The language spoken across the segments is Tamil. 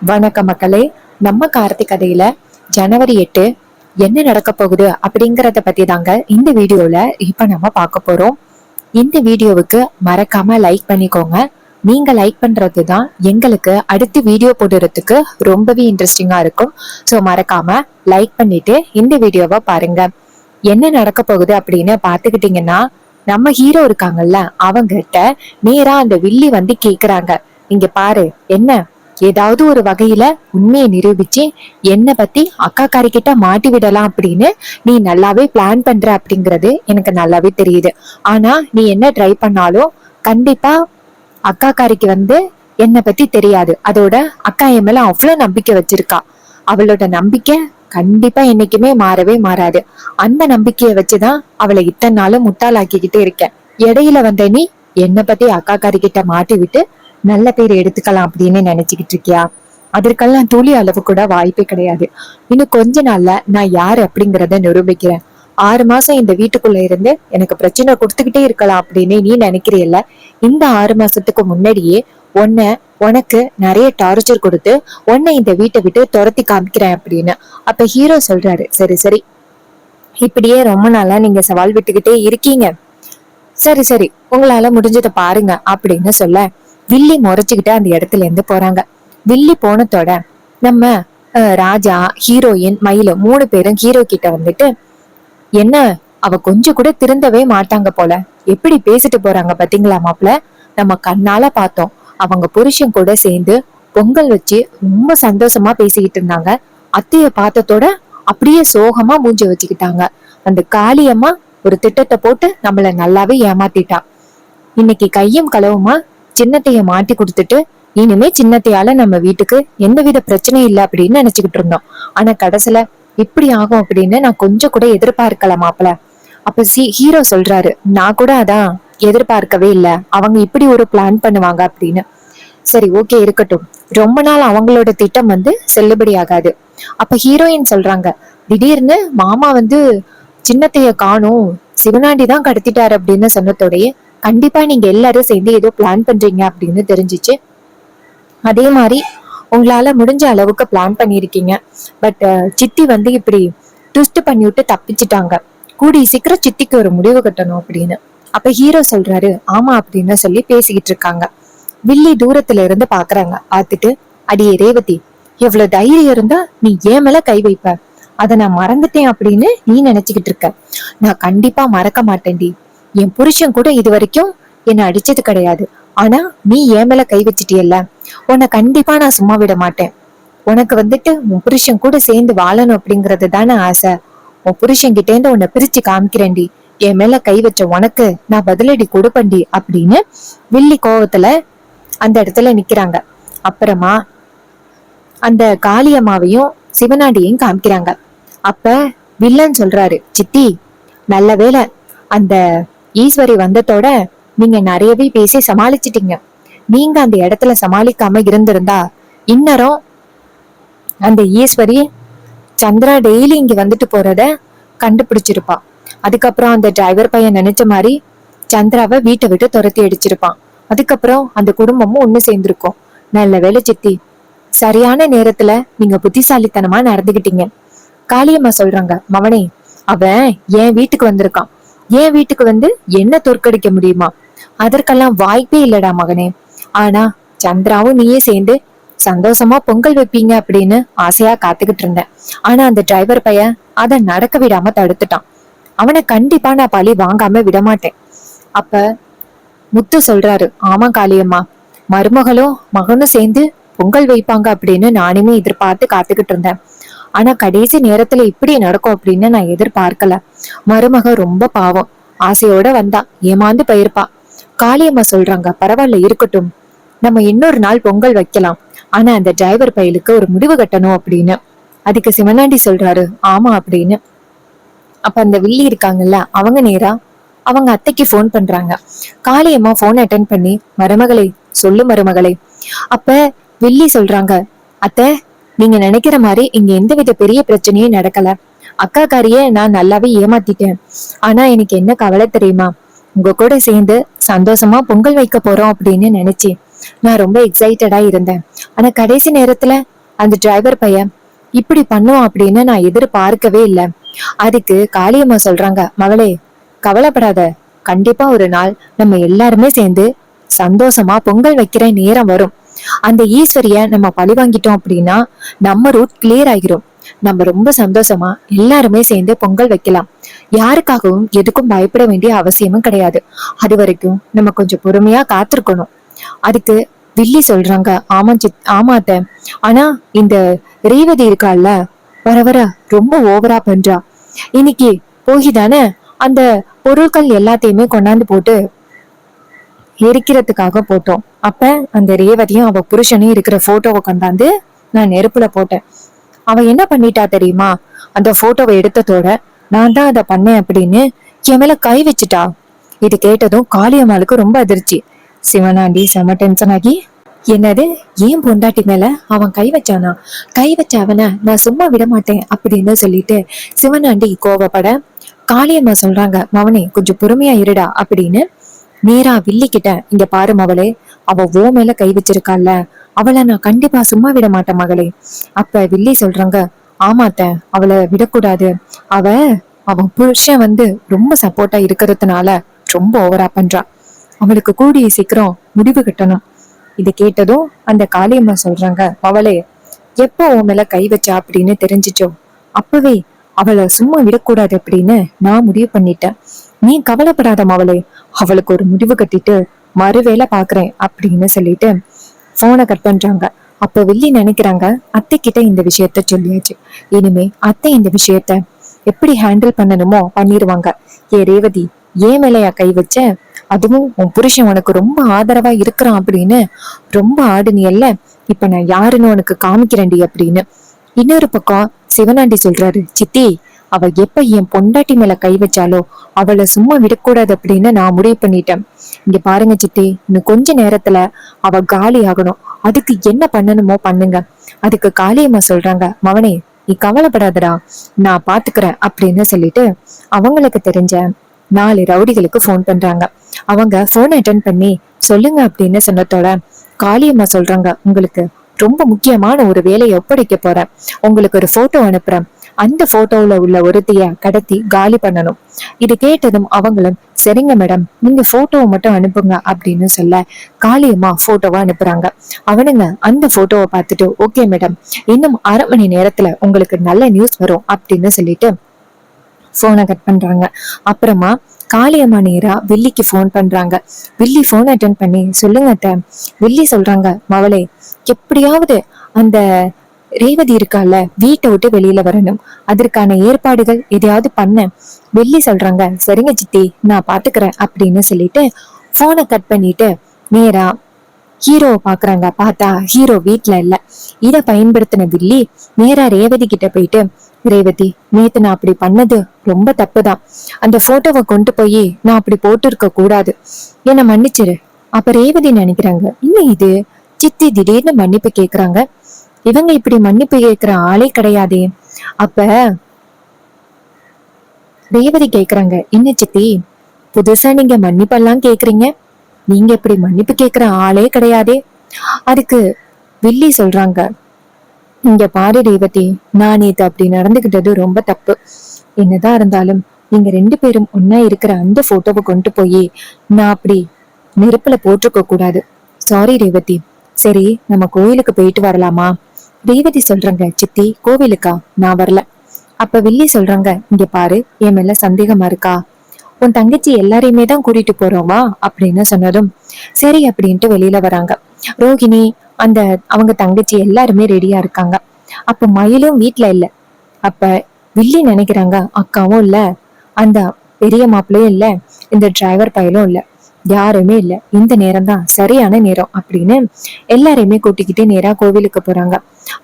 வணக்க மக்களே. நம்ம கார்த்திக் கதையில ஜனவரி 8 என்ன நடக்க போகுது அப்படிங்கறத பத்தி தாங்க இந்த வீடியோல இப்ப நம்ம பார்க்க போறோம். இந்த வீடியோவுக்கு மறக்காம லைக் பண்ணிக்கோங்க. நீங்க லைக் பண்றதுதான் எங்களுக்கு அடுத்து வீடியோ போடுறதுக்கு ரொம்பவே இன்ட்ரெஸ்டிங்கா இருக்கும். ஸோ மறக்காம லைக் பண்ணிட்டு இந்த வீடியோவை பாருங்க. என்ன நடக்க போகுது அப்படின்னு பாத்துக்கிட்டீங்கன்னா, நம்ம ஹீரோ இருக்காங்கல்ல, அவங்கிட்ட நேரா அந்த வில்லி வந்து கேக்குறாங்க, இங்க பாரு, என்ன ஏதாவது ஒரு வகையில உண்மையை நிரூபிச்சு என்ன பத்தி அக்காக்காரி கிட்ட மாட்டி விடலாம் அப்படின்னு நீ நல்லாவே பிளான் பண்ற அப்படிங்கறது எனக்கு நல்லாவே தெரியுது. ஆனா நீ என்ன ட்ரை பண்ணாலும் கண்டிப்பா அக்காக்காரிக்கு வந்து என்னை பத்தி தெரியாது. அதோட அக்கா என் மேல அவ்வளவு நம்பிக்கை வச்சிருக்கா. அவளோட நம்பிக்கை கண்டிப்பா என்னைக்குமே மாறவே மாறாது. அந்த நம்பிக்கைய வச்சுதான் அவளை இத்தனை நாளும் முட்டாளாக்கிக்கிட்டே இருக்கேன். இடையில வந்த நீ என்னை பத்தி அக்காக்காரி கிட்ட மாட்டி விட்டு நல்ல பேர் எடுத்துக்கலாம் அப்படின்னு நினைச்சுக்கிட்டு இருக்கியா? அதற்கெல்லாம் துளி அளவு கூட வாய்ப்பே கிடையாது. இன்னும் கொஞ்ச நாள்ல நான் யாரு அப்படிங்கறத நிரூபிக்கிறேன். 6 மாசம் இந்த வீட்டுக்குள்ள இருந்து எனக்கு பிரச்சனை கொடுத்துக்கிட்டே இருக்கலாம் அப்படின்னு நீ நினைக்கிறியல்ல, இந்த 6 மாசத்துக்கு முன்னாடியே உனக்கு நிறைய டார்ச்சர் கொடுத்து உன்னை இந்த வீட்டை விட்டு துரத்தி காமிக்கிறேன் அப்படின்னு. அப்ப ஹீரோ சொல்றாரு, சரி சரி, இப்படியே ரொம்ப நாளா நீங்க சவால் விட்டுக்கிட்டே இருக்கீங்க, சரி சரி உங்களால முடிஞ்சதை பாருங்க அப்படின்னு சொல்ல வில்லி முறைச்சுக்கிட்டு அந்த இடத்துல இருந்து போறாங்க. வில்லி போனதோட நம்ம ராஜா, ஹீரோயின், மயிலு 3 பேரும் ஹீரோ கிட்ட வந்துட்டு, என்ன அவ கொஞ்சம் கூட திருந்தவே மாட்டாங்க போல, எப்படி பேசிட்டு போறாங்க பாத்தீங்களா மாப்ள, நம்ம கண்ணால பார்த்தோம். அவங்க புருஷன் கூட சேர்ந்து பொங்கல் வச்சு ரொம்ப சந்தோஷமா பேசிக்கிட்டு இருந்தாங்க. அத்தைய பார்த்ததோட அப்படியே சோகமா மூஞ்ச வச்சுக்கிட்டாங்க. அந்த காளியம்மா ஒரு திட்டத்தை போட்டு நம்மள நல்லாவே ஏமாத்திட்டா. இன்னைக்கு கையும் களவுமா சின்னத்தைய மாட்டி கொடுத்துட்டு இனிமே சின்னத்தையால நம்ம வீட்டுக்கு எந்தவித பிரச்சனையும் இல்லை அப்படின்னு நினைச்சுக்கிட்டு இருந்தோம். ஆனா கடைசியில இப்படி ஆகும் அப்படின்னு நான் கொஞ்சம் கூட எதிர்பார்க்கல மாப்பிள. அப்ப ஹீரோ சொல்றாரு, நான் கூட அதான் எதிர்பார்க்கவே இல்லை, அவங்க இப்படி ஒரு பிளான் பண்ணுவாங்க அப்படின்னு. சரி ஓகே இருக்கட்டும், ரொம்ப நாள் அவங்களோட திட்டம் வந்து செல்லுபடி ஆகாது. அப்ப ஹீரோயின் சொல்றாங்க, திடீர்னு மாமா வந்து சின்னத்தைய காணும், சிவனாண்டி தான் கடத்திட்டாரு அப்படின்னு சொன்னதோடய கண்டிப்பா நீங்க எல்லாரும் சேர்ந்து ஏதோ பிளான் பண்றீங்க அப்படின்னு தெரிஞ்சிச்சு. அதே மாதிரி உங்களால முடிஞ்ச அளவுக்கு பிளான் பண்ணிருக்கீங்க. பட் சித்தி வந்து இப்படி ட்விஸ்ட் பண்ணி விட்டு தப்பிச்சுட்டாங்க. கூடி சீக்கிரம் சித்திக்கு ஒரு முடிவு கட்டணும் அப்படின்னு. அப்ப ஹீரோ சொல்றாரு, ஆமா அப்படின்னு சொல்லி பேசிக்கிட்டு இருக்காங்க. வில்லி தூரத்துல இருந்து பாக்குறாங்க. பார்த்துட்டு, அடியே ரேவதி, எவ்வளவு தைரியம் இருந்தா நீ ஏன் மேல கை வைப்ப, அதை நான் மறந்துட்டேன் அப்படின்னு நீ நினைச்சுக்கிட்டு இருக்க. நான் கண்டிப்பா மறக்க மாட்டேன்டி. என் புருஷன் கூட இது வரைக்கும் என்னை அடிச்சது கிடையாது. ஆனா நீ என் மேல கை வச்சிட்டியல்ல, உன்னை கண்டிப்பா நான் சும்மா விட மாட்டேன். உனக்கு வந்துட்டு உன் புருஷன் கூட சேர்ந்து வாழணும் அப்படிங்கறது தானே ஆசை. உன் புருஷன் கிட்ட இருந்து உன்னை பிரிச்சு காமிக்கிறேன்டி. என் மேல கை வச்ச உனக்கு நான் பதிலடி கொடுப்பண்டி அப்படின்னு வில்லி கோவத்துல அந்த இடத்துல நிக்கிறாங்க. அப்புறமா அந்த காளியம்மாவையும் சிவனாண்டியையும் காமிக்கிறாங்க. அப்ப வில்லன் சொல்றாரு, சித்தி நல்ல வேலை அந்த ஈஸ்வரி வந்ததோட நீங்க நிறையவே பேசி சமாளிச்சிட்டீங்க. நீங்க அந்த இடத்துல சமாளிக்காம இருந்திருந்தா இன்னரும் அந்த ஈஸ்வரி சந்திரா டெய்லி இங்க வந்துட்டு போறத கண்டுபிடிச்சிருப்பா. அதுக்கப்புறம் அந்த டிரைவர் பையன் நினைச்ச மாதிரி சந்திராவை வீட்டை விட்டு துரத்தி அடிச்சிருப்பான். அதுக்கப்புறம் அந்த குடும்பமும் ஒண்ணு சேர்ந்திருக்கும். நல்ல வேலை சித்தி, சரியான நேரத்துல நீங்க புத்திசாலித்தனமா நடந்துகிட்டீங்க. காளியம்மா சொல்றாங்க, மவனே அவன் என் வீட்டுக்கு வந்திருக்கான், என் வீட்டுக்கு வந்து என்ன தோற்கடிக்க முடியுமா? அதற்கெல்லாம் வாய்ப்பே இல்லடா மகனே. ஆனா சந்திராவும் நீயே சேர்ந்து சந்தோஷமா பொங்கல் வைப்பீங்க அப்படின்னு ஆசையா காத்துக்கிட்டு இருந்தேன். ஆனா அந்த டிரைவர் பையன் அதை நடக்க விடாம தடுத்துட்டான். அவனை கண்டிப்பா நான் பழி வாங்காம விடமாட்டேன். அப்ப முத்து சொல்றாரு, ஆமா காளியம்மா, மருமகளும் மகனும் சேர்ந்து பொங்கல் வைப்பாங்க அப்படின்னு நானுமே எதிர்பார்த்து காத்துக்கிட்டு இருந்தேன். ஆனா கடைசி நேரத்துல இப்படி நடக்கும் அப்படின்னு நான் எதிர்பார்க்கல. மருமக ரொம்ப பாவம், ஆசையோட வந்தா ஏமாந்து போயிருப்பா. காளியம்மா சொல்றாங்க, பரவாயில்ல இருக்கட்டும், நம்ம இன்னொரு நாள் பொங்கல் வைக்கலாம். ஆனா அந்த டிரைவர் பயலுக்கு ஒரு முடிவு கட்டணும் அப்படின்னு. அதுக்கு சிவனாண்டி சொல்றாரு, ஆமா அப்படின்னு. அப்ப அந்த வில்லி இருக்காங்கல்ல, அவங்க நேரா அவங்க அத்தைக்கு போன் பண்றாங்க. காளியம்மா போன் அட்டென்ட் பண்ணி, மருமகளை சொல்லு மருமகளை. அப்ப வில்லி சொல்றாங்க, அத்தை நீங்க நினைக்கிற மாதிரி இங்க எந்தவித பெரிய பிரச்சனையும் நடக்கல. அக்காக்காரிய நான் நல்லாவே ஏமாத்திட்டேன். ஆனா எனக்கு என்ன கவலை தெரியுமா, உங்க கூட சேர்ந்து சந்தோஷமா பொங்கல் வைக்க போறோம் அப்படின்னு நினைச்சேன். நான் ரொம்ப எக்ஸைட்டடா இருந்தேன். ஆனா கடைசி நேரத்துல அந்த டிரைவர் பையன் இப்படி பண்ணுவான் அப்படின்னு நான் எதிர்பார்க்கவே இல்லை. அதுக்கு காளியம்மா சொல்றாங்க, மகளே கவலைப்படாத, கண்டிப்பா ஒரு நாள் நம்ம எல்லாருமே சேர்ந்து சந்தோஷமா பொங்கல் வைக்கிற நேரம் வரும். அந்த ஈஸ்வரிய நம்ம பழி வாங்கிட்டோம் அப்படின்னா நம்ம ரூட் கிளியர் ஆகிரும். நம்ம ரொம்ப சந்தோஷமா எல்லாருமே சேர்ந்து பொங்கல் வைக்கலாம். யாருக்காகவும் எதுக்கும் பயப்பட வேண்டிய அவசியமும் கிடையாது. அது வரைக்கும் நம்ம கொஞ்சம் பொறுமையா காத்திருக்கணும். அதுக்கு வில்லி சொல்றாங்க, ஆமாத்த, ஆனா இந்த ரேவதி இருக்கால, வர வர ரொம்ப ஓவரா பண்றா. இன்னைக்கு போகிதானே அந்த பொருட்கள் எல்லாத்தையுமே கொண்டாந்து போட்டு எரிக்கிறதுக்காக போட்டோம். அப்ப அந்த ரேவதியும் அவ புருஷனையும் இருக்கிற போட்டோவை கொண்டாந்து நான் நெருப்புல போட்டேன். அவ என்ன பண்ணிட்டா தெரியுமா? அந்த போட்டோவை எடுத்ததோட நான் தான் அதை பண்ணேன் அப்படின்னு என் மேல கை வச்சுட்டா. இது கேட்டதும் காளியம்மாளுக்கு ரொம்ப அதிர்ச்சி. சிவனாண்டி செம டென்ஷன் ஆகி, என்னது ஏன் பொண்டாட்டி மேல அவன் கை வச்சானா? கை வச்ச அவனை நான் சும்மா விட மாட்டேன் அப்படின்னு சொல்லிட்டு சிவனாண்டி கோவப்பட, காளியம்மா சொல்றாங்க, மவனே கொஞ்சம் பொறுமையா இருடா அப்படின்னு நேரா வில்லி கிட்ட, இங்க பாரு மகளே, அவ ஓ மேல கை வச்சிருக்கால, அவளை நான் கண்டிப்பா சும்மா விட மாட்டேன் மகளே. அப்ப வில்லி சொல்றாங்க, ஆமாத்த, அவளை விடக்கூடாது. அவ அவன் புருஷன் ரொம்ப சப்போர்ட்டா இருக்கிறதுனால ரொம்ப ஓவரா பண்றா. அவளுக்கு கூடிய சீக்கிரம் முடிவு கட்டணும். இது கேட்டதும் அந்த காளியம்மா சொல்றாங்க, அவளே எப்போ உன் மேல கை வச்சா அப்படின்னு தெரிஞ்சிச்சோ அப்பவே அவளை சும்மா விடக்கூடாது அப்படின்னு நான் முடிவு பண்ணிட்டேன். நீ கவலைப்படாத மவளே, அவளுக்கு ஒரு முடிவு கட்டிட்டு மறுவேளை பாக்குறேன் அப்படின்னு சொல்லிட்டு போனை கட் பண்றாங்க. அப்ப வில்லி நினைக்கிறாங்க, அத்தை கிட்ட இந்த விஷயத்த சொல்லியாச்சு, இனிமே அத்தை இந்த விஷயத்த எப்படி ஹேண்டில் பண்ணணுமோ பண்ணிருவாங்க. ஏ ரேவதி, ஏன் மேலையா கை வச்ச? அதுவும் உன் புருஷன் உனக்கு ரொம்ப ஆதரவா இருக்கிறான் அப்படின்னு ரொம்ப ஆடுனியல்ல, இப்ப நான் யாருன்னு உனக்கு காமிக்கிறேன்டி அப்படின்னு. இன்னொரு பக்கம் சிவனாண்டி சொல்றாரு, சித்தி, அவ எப்ப என் பொண்டாட்டி மேல கை வச்சாலோ அவளை சும்மா விடக்கூடாது அப்படின்னு நான் முடிவு பண்ணிட்டேன். இங்க பாருங்க சித்தி, இன்னும் கொஞ்ச நேரத்துல அவ காலி ஆகணும். அதுக்கு என்ன பண்ணணுமோ பண்ணுங்க. அதுக்கு காளியம்மா சொல்றாங்க, மவனே நீ கவலைப்படாதடா, நான் பாத்துக்கிறேன் அப்படின்னு சொல்லிட்டு அவங்களுக்கு தெரிஞ்ச 4 ரவுடிகளுக்கு போன் பண்றாங்க. அவங்க போன் அட்டென்ட் பண்ணி சொல்லுங்க அப்படின்னு சொன்னதோட காளியம்மா சொல்றாங்க, உங்களுக்கு ரொம்ப முக்கியமான ஒரு வேலையை ஒப்படைக்க போறேன். உங்களுக்கு ஒரு போட்டோ அனுப்புறேன். அந்த போட்டோவுல உள்ள ஒருத்தைய கடத்தி காலி பண்ணணும். இது கேட்டதும் அவங்களும், சரிங்க மேடம், நீங்க போட்டோவை மட்டும் அனுப்புங்க அப்படின்னு சொல்ல காளியம்மா போட்டோவை அனுப்புறாங்க. அவனுங்க அந்த போட்டோவை பார்த்துட்டு, ஓகே மேடம், இன்னும் 1/2 மணி நேரத்துல உங்களுக்கு நல்ல நியூஸ் வரும் அப்படின்னு சொல்லிட்டு போனை கட் பண்றாங்க. அப்புறமா காளியம்மா நேரா வில்லிக்கு போன் பண்றாங்க. வில்லி போன் அட்டென்ட் பண்ணி, சொல்லுங்க அத்தை. வில்லி சொல்றாங்க, மவளே எப்படியாவது அந்த ரேவதி இருக்கால, வீட்டை விட்டு வெளியில வரணும். அதற்கான ஏற்பாடுகள் எதையாவது பண்ண. வில்லி சொல்றாங்க, சரிங்க சித்தி, நான் பாத்துக்கிறேன் அப்படின்னு சொல்லிட்டு போனை கட் பண்ணிட்டு நேரா ஹீரோவை பாக்குறாங்க. பார்த்தா ஹீரோ வீட்டுல இல்ல. இத பயன்படுத்தின வில்லி நேரா ரேவதி கிட்ட போயிட்டு, ரேவதி, நேத்து நான் அப்படி பண்ணது ரொம்ப தப்புதான். அந்த போட்டோவை கொண்டு போய் நான் அப்படி போட்டு இருக்க கூடாது, என்ன மன்னிச்சிரு. அப்ப ரேவதி நினைக்கிறாங்க, இன்னும் இது சித்தி திடீர்னு மன்னிப்பு கேக்குறாங்க, இவங்க இப்படி மன்னிப்பு கேக்குற ஆளே கிடையாதே. அப்ப ரேவதி கேக்குறாங்க, இன்னும் சித்தி புதுசா நீங்க மன்னிப்பெல்லாம் கேக்குறீங்க, நீங்க இப்படி மன்னிப்பு கேக்குற ஆளே கிடையாதே. அதுக்கு வில்லி சொல்றாங்க, இங்க பாரு ரேவதி, நான் நேத்து அப்படி நடந்துகிட்டது ரொம்ப தப்பு. என்னதான் இருந்தாலும் நீங்க 2 பேரும் ஒன்னா இருக்கிற அந்த போட்டோவை கொண்டு போய் நான் அப்படி நெருப்புல போட்டிருக்க கூடாது. சாரி ரேவதி. சரி, நம்ம கோயிலுக்கு போயிட்டு வரலாமா? ரேவதி சொல்றாங்க, சித்தி கோவிலுக்கா? நான் வரல. அப்ப வில்லி சொல்றாங்க, இங்க பாரு, என் மேல சந்தேகமா இருக்கா? உன் தங்கச்சி எல்லாரையுமே தான் கூட்டிட்டு போறோம் வா அப்படின்னு சொன்னதும் சரி அப்படின்ட்டு வெளியில வராங்க. ரோகிணி, அந்த அவங்க தங்கச்சி எல்லாருமே ரெடியா இருக்காங்க. அப்ப மயிலும் வீட்டுல இல்ல. அப்ப வில்லி நினைக்கிறாங்க, அக்காவும் இல்ல, அந்த பெரிய மாப்பிள்ளையும் இல்ல, இந்த டிரைவர் பையலும் இல்ல, யாருமே இல்ல, இந்த நேரம் தான் சரியான நேரம் அப்படின்னு எல்லாரையுமே கூட்டிக்கிட்டு நேரா கோவிலுக்கு போறாங்க.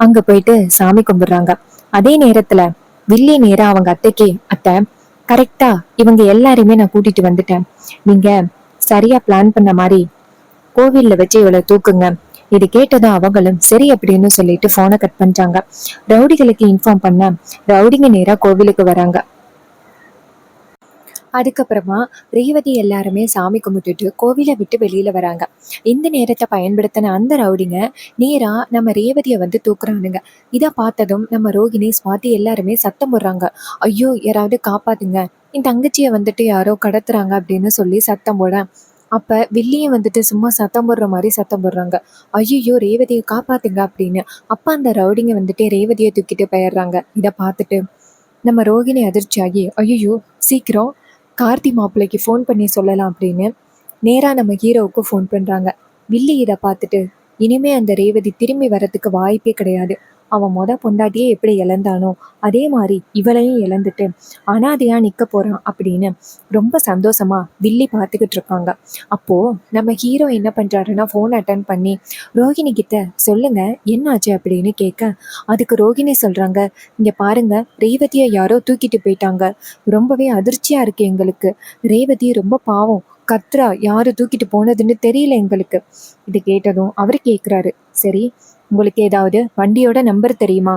அங்க போயிட்டு சாமி கும்பிடுறாங்க. அதே நேரத்துல வில்லி நேரா அவங்க அத்தைக்கு, அத்தை கரெக்டா இவங்க எல்லாரையுமே நான் கூட்டிட்டு வந்துட்டேன், நீங்க சரியா பிளான் பண்ண மாதிரி கோவில்ல வச்சு இவளை தூக்குங்க. இது கேட்டதும் அவங்களும் சரி அப்படின்னு சொல்லிட்டு போனை கட் பண்றாங்க. ரவுடிகளுக்கு இன்ஃபார்ம் பண்ண ரவுடிங்க நேரா கோவிலுக்கு வராங்க. அதுக்கப்புறமா ரேவதி எல்லாருமே சாமி கும்பிட்டுட்டு கோவிலை விட்டு வெளியில வராங்க. இந்த நேரத்தை பயன்படுத்தின அந்த ரவுடிங்க நேரா நம்ம ரேவதியை வந்து தூக்குறானுங்க. இதை பார்த்ததும் நம்ம ரோகிணி, ஸ்வாதி எல்லாருமே சத்தம் போடுறாங்க. ஐயோ, யாராவது காப்பாத்துங்க, என் தங்கச்சியை வந்துட்டு யாரோ கடத்துறாங்க அப்படின்னு சொல்லி சத்தம் போட, அப்ப வில்லியும் வந்துட்டு சும்மா சத்தம் போடுற மாதிரி சத்தம் போடுறாங்க. ஐயோ, ரேவதியை காப்பாத்துங்க அப்படின்னு. அப்ப அந்த ரவுடிங்க வந்துட்டு ரேவதியை தூக்கிட்டு போயிடுறாங்க. இதை பார்த்துட்டு நம்ம ரோகிணி அதிர்ச்சியாகி, ஐயோ சீக்கிரம் கார்த்தி மாப்பிள்ளைக்கு ஃபோன் பண்ணி சொல்லலாம் அப்படின்னு நேராக நம்ம ஹீரோவுக்கு ஃபோன் பண்ணுறாங்க. வில்லி இதை பார்த்துட்டு, இனிமே அந்த ரேவதி திரும்பி வரத்துக்கு வாய்ப்பே கிடையாது. அவன் பொண்டாட்டியே எப்படி இழந்தானோ அதே மாதிரி இவளையும் இழந்துட்டு அனாதையா நிற்க போறான் அப்படின்னு ரொம்ப சந்தோஷமா வில்லி பார்த்துக்கிட்டு இருக்காங்க. அப்போ நம்ம ஹீரோ என்ன பண்றாருன்னா ஃபோன் அட்டன் பண்ணி ரோகிணி கிட்ட சொல்லுங்க என்னாச்சு அப்படின்னு கேட்க, அதுக்கு ரோகிணி சொல்றாங்க, இங்க பாருங்க, ரேவதியை யாரோ தூக்கிட்டு போயிட்டாங்க. ரொம்பவே அதிர்ச்சியா இருக்கு எங்களுக்கு. ரேவதி ரொம்ப பாவம், கத்ரா, யாரு தூக்கிட்டு போனதுன்னு தெரியல எங்களுக்கு. இது கேட்டதும் அவரு கேட்குறாரு, சரி உங்களுக்கு ஏதாவது வண்டியோட நம்பர் தெரியுமா?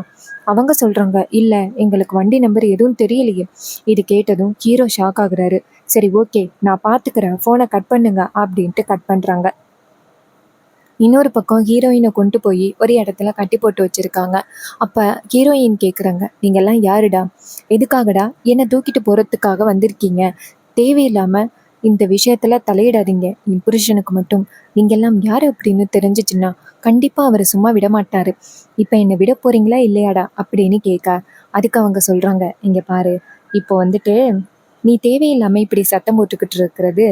அவங்க சொல்றாங்க, இல்ல எங்களுக்கு வண்டி நம்பர் எதுவும் தெரியலையே. இது கேட்டதும் ஹீரோ ஷாக் ஆகுறாரு. சரி ஓகே, நான் பாத்துக்கிறேன், போனை கட் பண்ணுங்க அப்படின்ட்டு கட் பண்றாங்க. இன்னொரு பக்கம் ஹீரோயினை கொண்டு போய் ஒரு இடத்துல கட்டி போட்டு வச்சிருக்காங்க. அப்ப ஹீரோயின் கேக்குறாங்க, நீங்க எல்லாம் யாருடா, எதுக்காகடா என்னை தூக்கிட்டு போறதுக்காக வந்திருக்கீங்க? தேவையில்லாம இந்த விஷயத்துல தலையிடாதீங்க. என் புருஷனுக்கு மட்டும் நீங்க எல்லாம் யாரு அப்படின்னு தெரிஞ்சிச்சுன்னா கண்டிப்பா அவர் சும்மா விட மாட்டாரு. இப்ப என்னை விட போறீங்களா இல்லையாடா அப்படின்னு கேட்க, அதுக்கு அவங்க சொல்றாங்க, இங்க பாரு, இப்போ வந்துட்டு நீ தேவையில்லாம இப்படி சத்தம் போட்டுக்கிட்டு இருக்கிறது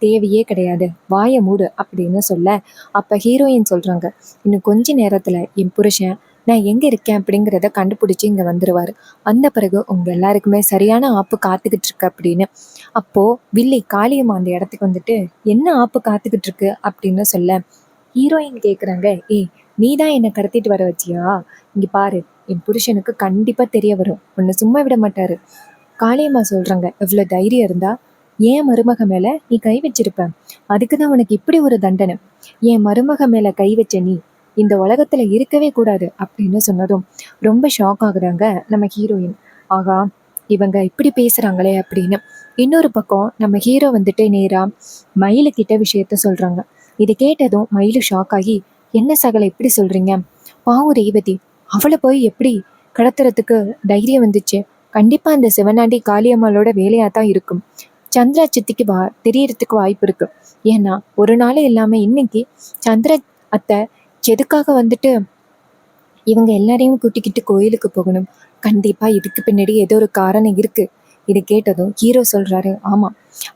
தேவையே கிடையாது, வாயை மூடு அப்படின்னு சொல்ல, அப்ப ஹீரோயின் சொல்றாங்க, இன்னும் கொஞ்ச நேரத்துல என் புருஷன் நான் எங்க இருக்கேன் அப்படிங்கிறத கண்டுபிடிச்சு இங்க வந்துருவாரு. அந்த பிறகு உங்க எல்லாருக்குமே சரியான ஆப்பு காத்துக்கிட்டு இருக்கு அப்படின்னு. அப்போ வில்லி காளியம்மா அந்த இடத்துக்கு வந்துட்டு, என்ன ஆப்பு காத்துக்கிட்டு இருக்கு அப்படின்னு சொல்ல, ஹீரோயின் கேக்குறாங்க, ஏய் நீ தான் என்னை கடத்திட்டு வர வச்சியா? இங்க பாரு, என் புருஷனுக்கு கண்டிப்பா தெரிய வரும், உன்னை சும்மா விட மாட்டாரு. காளியம்மா சொல்றாங்க, எவ்வளவு தைரியம் இருந்தா என் மருமக மேல நீ கை வச்சிருப்ப, அதுக்குதான் உனக்கு இப்படி ஒரு தண்டனை. என் மருமக மேல கை வச்ச நீ இந்த உலகத்துல இருக்கவே கூடாது அப்படின்னு சொன்னதும் ரொம்ப ஷாக் ஆகுறாங்க நம்ம ஹீரோயின். ஆகா, இவங்க இப்படி பேசுறாங்களே அப்படின்னு. இன்னொரு பக்கம் நம்ம ஹீரோ வந்துட்டு நேரா மயிலு கிட்ட விஷயத்த சொல்றாங்க. இது கேட்டதும் மயிலு ஷாக் ஆகி, என்ன சகல இப்படி சொல்றீங்க? பாவம் ரேவதி, அவளை போய் எப்படி கடத்துறதுக்கு தைரியம் வந்துச்சு? கண்டிப்பா அந்த சிவனாண்டி காளியம்மாளோட வேலையா தான் இருக்கும். சந்திரா சித்திக்கு தெரியறதுக்கு வாய்ப்பு இருக்கு. ஏன்னா ஒரு நாளே இல்லாம இன்னைக்கு சந்திர அத்தை எதுக்காக வந்துட்டு இவங்க எல்லாரையும் கூட்டிக்கிட்டு கோயிலுக்கு போகணும்? கண்டிப்பா இதுக்கு பின்னாடி ஏதோ ஒரு காரணம் இருக்கு. இது கேட்டதும் ஹீரோ சொல்றாரு, ஆமா,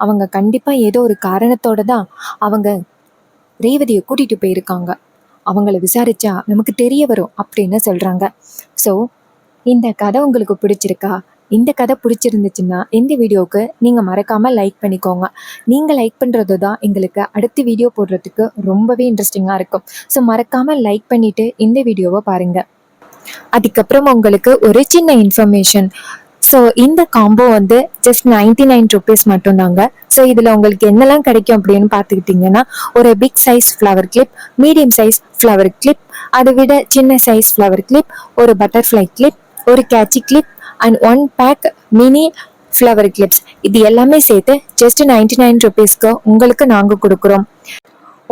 அவங்க கண்டிப்பா ஏதோ ஒரு காரணத்தோட தான் அவங்க ரேவதியை கூட்டிட்டு போயிருக்காங்க. அவங்கள விசாரிச்சா நமக்கு தெரிய வரும் அப்படின்னு சொல்றாங்க. ஸோ இந்த கதை உங்களுக்கு பிடிச்சிருக்கா? இந்த கதை பிடிச்சிருந்துச்சுன்னா இந்த வீடியோவுக்கு நீங்கள் மறக்காமல் லைக் பண்ணிக்கோங்க. நீங்கள் லைக் பண்ணுறது தான் எங்களுக்கு அடுத்த வீடியோ போடுறதுக்கு ரொம்பவே இன்ட்ரெஸ்டிங்காக இருக்கும். ஸோ மறக்காமல் லைக் பண்ணிவிட்டு இந்த வீடியோவை பாருங்கள். அதுக்கப்புறம் உங்களுக்கு ஒரு சின்ன இன்ஃபர்மேஷன். ஸோ இந்த காம்போ வந்து ஜஸ்ட் 99 ருபீஸ் மட்டும்தாங்க. ஸோ இதில் உங்களுக்கு என்னெல்லாம் கிடைக்கும் அப்படின்னு பார்த்துக்கிட்டிங்கன்னா, ஒரு big size flower clip, medium size flower clip, அதை விட சின்ன சைஸ் ஃப்ளவர் கிளிப், ஒரு பட்டர்ஃப்ளை கிளிப், ஒரு catchy clip and 1 pack mini flower clips, இது எல்லாமே சேர்த்து ஜஸ்ட் 99 ருபீஸ்க்கு உங்களுக்கு நாங்கள் கொடுக்குறோம்.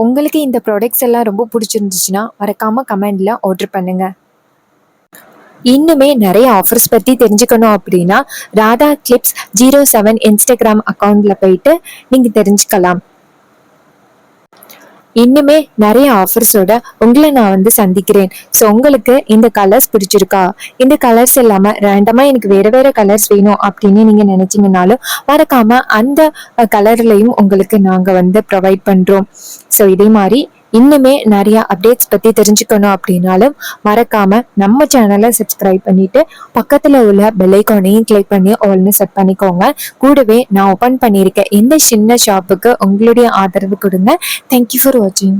உங்களுக்கு இந்த ப்ராடக்ட்ஸ் எல்லாம் ரொம்ப பிடிச்சிருந்துச்சுன்னா மறக்காம கமெண்ட்ல ஆர்டர் பண்ணுங்க. இன்னுமே நிறைய ஆஃபர்ஸ் பற்றி தெரிஞ்சுக்கணும் அப்படின்னா ராதா கிளிப்ஸ் 07 இன்ஸ்டாகிராம் அக்கௌண்ட்ல போயிட்டு நீங்கள் தெரிஞ்சுக்கலாம். இன்னுமே நிறைய ஆஃபர்ஸோட உங்களை நான் வந்து சந்திக்கிறேன். ஸோ உங்களுக்கு இந்த கலர்ஸ் பிடிச்சிருக்கா, இந்த கலர்ஸ் இல்லாமல் ரேண்டமாக எனக்கு வேறு வேறு கலர்ஸ் வேணும் அப்படின்னு நீங்கள் நினச்சிங்கனாலும் மறக்காமல் அந்த கலர்லையும் உங்களுக்கு நாங்கள் வந்து ப்ரொவைட் பண்ணுறோம். ஸோ இதே மாதிரி இன்னுமே நிறைய அப்டேட்ஸ் பற்றி தெரிஞ்சுக்கணும் அப்படின்னாலும் மறக்காமல் நம்ம சேனலை சப்ஸ்கிரைப் பண்ணிட்டு பக்கத்தில் உள்ள பெல் ஐகானையும் கிளிக் பண்ணி ஆல்னு செட் பண்ணிக்கோங்க. கூடவே நான் ஓப்பன் பண்ணியிருக்கேன் இந்த சின்ன ஷாப்புக்கு உங்களுடைய ஆதரவு கொடுங்க. தேங்க்யூ ஃபார் வாட்சிங்.